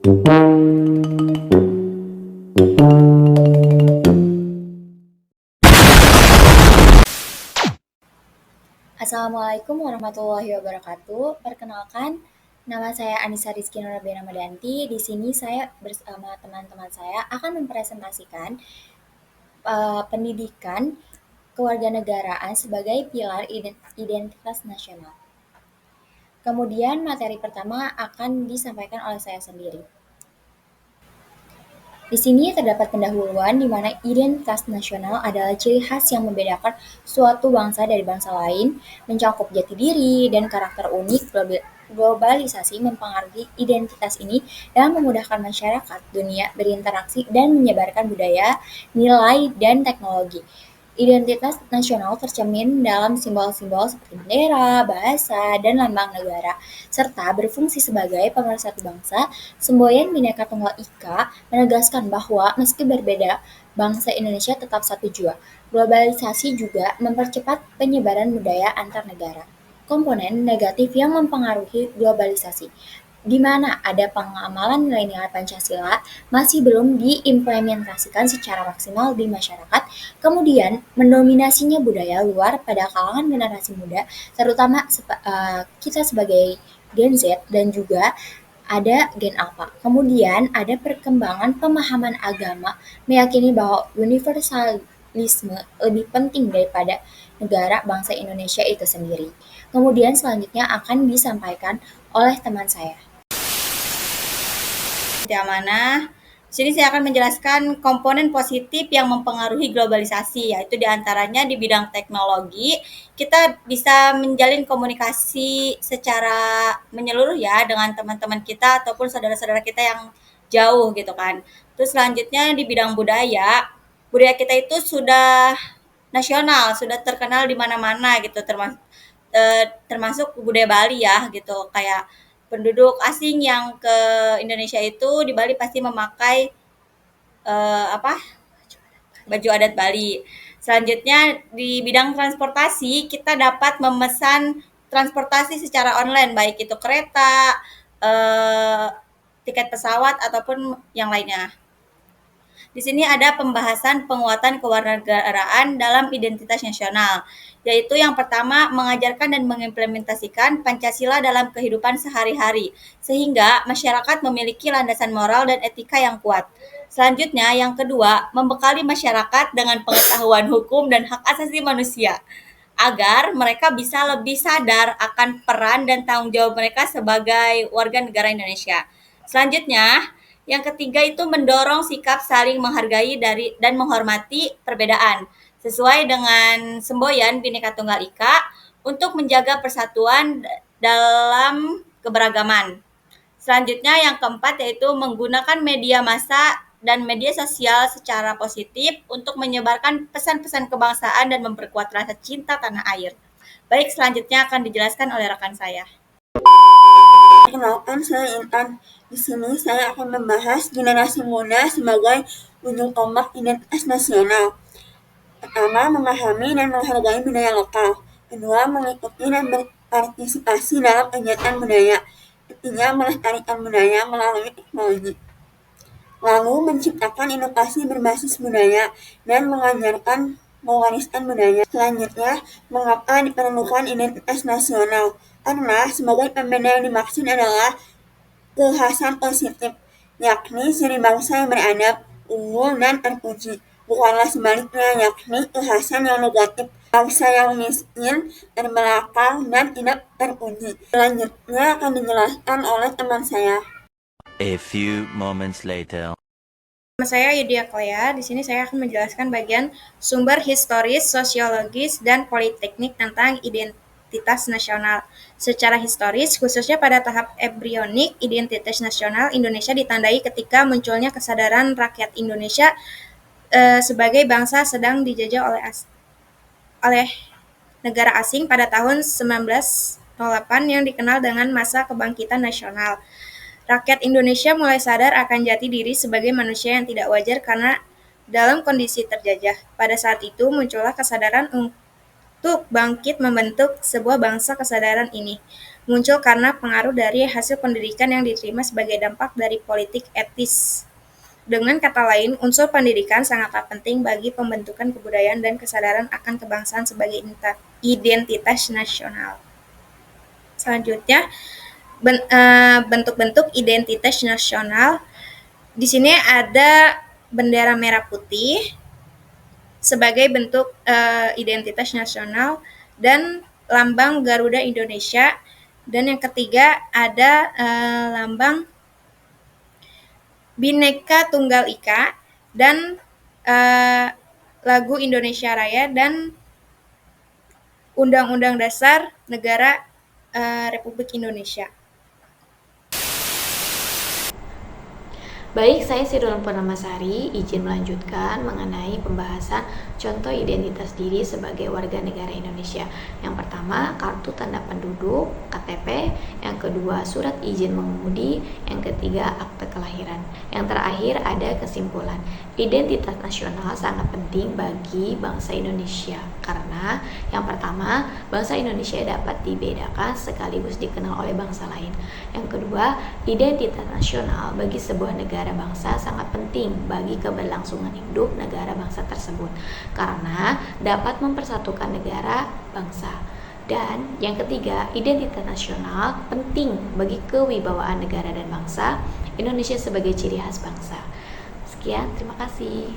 Assalamualaikum warahmatullahi wabarakatuh. Perkenalkan, nama saya Anissa Rizky Nurabia Ramadanti. Di sini saya bersama teman-teman saya akan mempresentasikan pendidikan kewarganegaraan sebagai pilar identitas nasional. Kemudian materi pertama akan disampaikan oleh saya sendiri. Di sini terdapat pendahuluan di mana identitas nasional adalah ciri khas yang membedakan suatu bangsa dari bangsa lain, mencakup jati diri dan karakter unik. Globalisasi mempengaruhi identitas ini dan memudahkan masyarakat dunia berinteraksi dan menyebarkan budaya, nilai, dan teknologi. Identitas nasional tercermin dalam simbol-simbol seperti bendera, bahasa, dan lambang negara, serta berfungsi sebagai pemersatu bangsa. Semboyan Bhinneka Tunggal Ika menegaskan bahwa meski berbeda, bangsa Indonesia tetap satu jua. Globalisasi juga mempercepat penyebaran budaya antar negara. Komponen negatif yang mempengaruhi globalisasi, di mana ada pengamalan nilai-nilai Pancasila masih belum diimplementasikan secara maksimal di masyarakat, kemudian mendominasinya budaya luar pada kalangan generasi muda, terutama kita sebagai Gen Z dan juga ada Gen Alpha. Kemudian ada perkembangan pemahaman agama meyakini bahwa universalisme lebih penting daripada negara bangsa Indonesia itu sendiri. Kemudian selanjutnya akan disampaikan oleh teman saya. Amanah. Di sini saya akan menjelaskan komponen positif yang mempengaruhi globalisasi, yaitu diantaranya di bidang teknologi, kita bisa menjalin komunikasi secara menyeluruh ya dengan teman-teman kita ataupun saudara-saudara kita yang jauh gitu kan. Terus selanjutnya di bidang budaya, budaya kita itu sudah nasional, sudah terkenal di mana-mana gitu, termasuk budaya Bali ya gitu, kayak penduduk asing yang ke Indonesia itu di Bali pasti memakai baju adat Bali. Selanjutnya di bidang transportasi kita dapat memesan transportasi secara online, baik itu kereta, tiket pesawat ataupun yang lainnya. Di sini ada pembahasan penguatan kewarganegaraan dalam identitas nasional, yaitu yang pertama mengajarkan dan mengimplementasikan Pancasila dalam kehidupan sehari-hari, sehingga masyarakat memiliki landasan moral dan etika yang kuat. Selanjutnya, yang kedua, membekali masyarakat dengan pengetahuan hukum dan hak asasi manusia, agar mereka bisa lebih sadar akan peran dan tanggung jawab mereka sebagai warga negara Indonesia. Selanjutnya, yang ketiga itu mendorong sikap saling menghargai dan menghormati perbedaan, sesuai dengan semboyan Bhinneka Tunggal Ika untuk menjaga persatuan dalam keberagaman. Selanjutnya yang keempat yaitu menggunakan media massa dan media sosial secara positif untuk menyebarkan pesan-pesan kebangsaan dan memperkuat rasa cinta tanah air. Baik, selanjutnya akan dijelaskan oleh rekan saya. Perkenalkan, saya Intan. Di sini saya akan membahas generasi muda sebagai ujung tombak identitas nasional. Pertama, memahami dan menghargai budaya lokal. Kedua, mengikuti dan berpartisipasi dalam kegiatan budaya. Ketiga, melestarikan budaya melalui teknologi. Lalu, menciptakan inovasi berbasis budaya dan mengajarkan mewariskan budaya. Selanjutnya, mengapa diperlukan identitas nasional? Karena sebagai pembeda yang dimaksud adalah kekhasan positif, yakni ciri bangsa yang beradab, unggul, dan terpuji, bukanlah sebaliknya, yakni kekhasan yang negatif, bangsa yang miskin, terbelakang, dan tidak terpuji. Selanjutnya akan dijelaskan oleh teman saya. A few moments later. Nama saya Yudia Klea. Di sini saya akan menjelaskan bagian sumber historis, sosiologis, dan politeknik tentang identitas nasional. Secara historis, khususnya pada tahap embrionik, identitas nasional Indonesia ditandai ketika munculnya kesadaran rakyat Indonesia sebagai bangsa sedang dijajah oleh negara asing pada tahun 1908 yang dikenal dengan masa kebangkitan nasional. Rakyat Indonesia mulai sadar akan jati diri sebagai manusia yang tidak wajar karena dalam kondisi terjajah. Pada saat itu muncullah kesadaran untuk bangkit membentuk sebuah bangsa. Kesadaran ini muncul karena pengaruh dari hasil pendidikan yang diterima sebagai dampak dari politik etis. Dengan kata lain, unsur pendidikan sangatlah penting bagi pembentukan kebudayaan dan kesadaran akan kebangsaan sebagai identitas nasional. Selanjutnya, bentuk-bentuk identitas nasional. Di sini ada bendera merah putih sebagai bentuk identitas nasional dan lambang Garuda Indonesia. Dan yang ketiga ada lambang Bhinneka Tunggal Ika dan lagu Indonesia Raya dan Undang-Undang Dasar Negara Republik Indonesia. Baik, saya Sirul Purnamasari, izin melanjutkan mengenai pembahasan contoh identitas diri sebagai warga negara Indonesia. Yang pertama, kartu tanda penduduk, KTP. Yang kedua, surat izin mengemudi. Yang ketiga, akte kelahiran. Yang terakhir ada kesimpulan. Identitas nasional sangat penting bagi bangsa Indonesia karena yang pertama, bangsa Indonesia dapat dibedakan sekaligus dikenal oleh bangsa lain. Yang kedua, identitas nasional bagi sebuah negara bangsa sangat penting bagi keberlangsungan hidup negara bangsa tersebut karena dapat mempersatukan negara bangsa. Dan yang ketiga, identitas nasional penting bagi kewibawaan negara dan bangsa Indonesia sebagai ciri khas bangsa. Sekian, terima kasih.